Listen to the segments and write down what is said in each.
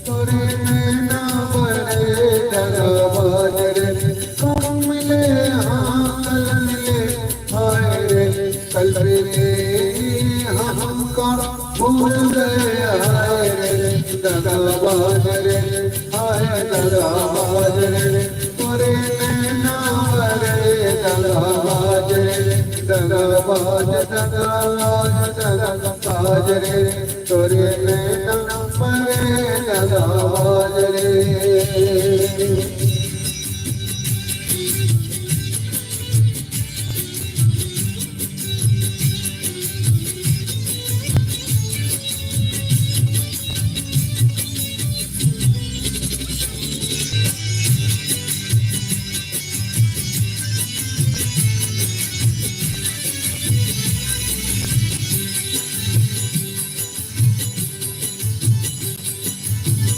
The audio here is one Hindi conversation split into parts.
तोरे नैना बरे दगाबाज रे कब मिले हाँ कल मिले हाय रे कल रे हमको भूल गए हाय रे दगाबाज रे हाय दगाबाज रे तोरे नैना बरे दगाबाज रे दगाबाज दगाबाज दगाबाज रे तोरे नैना बरे दगाबाज रे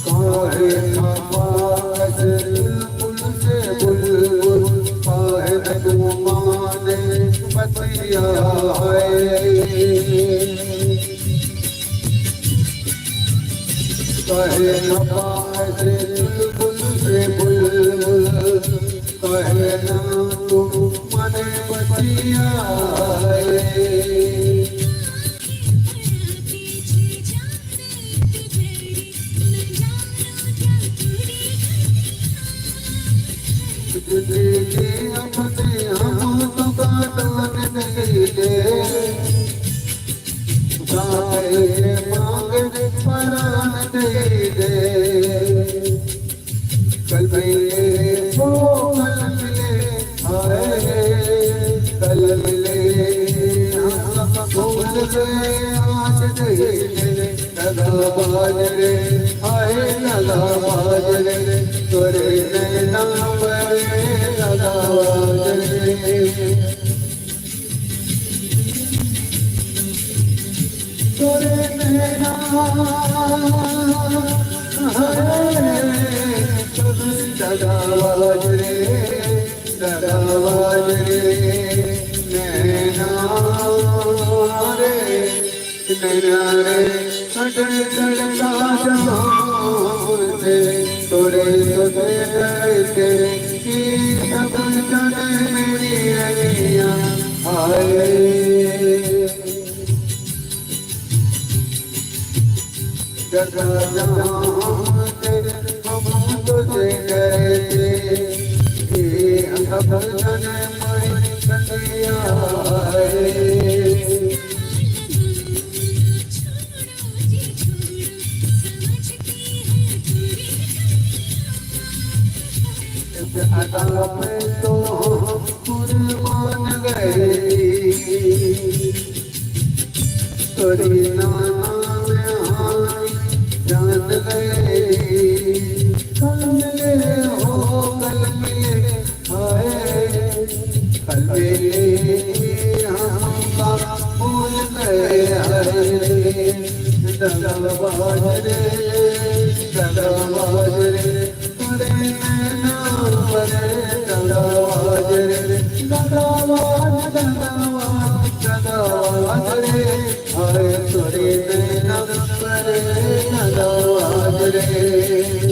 काहे नवाज बुलबुल से बुलबुल काहे तू माने बतिया है काहे नवाज बुलबुल से बुलबुल काहे ना तू माने बतिया है तुझे अपने हम तो काटन नहीं दे गाए मांग परान दे दे कल मिले वो कल मिले आए कल मिले हम भूल गए आज नहीं दे दगाबाज रे आए दगाबाज रे तोरे नैना बरे दगाबाज रे तोरे नैना दगाबाज रे दगाबाज रे नैना रे नैना रे अटल चलता जहाँ से तोरे सोते कि सब जाने मेरी रैया आए जगा जहाँ से हम तुझे गए थे कि सब जाने मेरी रैया आए अदा में तो कुर्बान गए तोरी नाना में हाय जान गए कल मिले हो कल मिले हाय कल मिले हमका भूल गए हाय दगाबाज रे दगाबाज रे तोरे नैना बरे दगाबाज रे दगाबाज दगाबाज दगाबाज रे हाय तोरे नैना बरे दगाबाज रे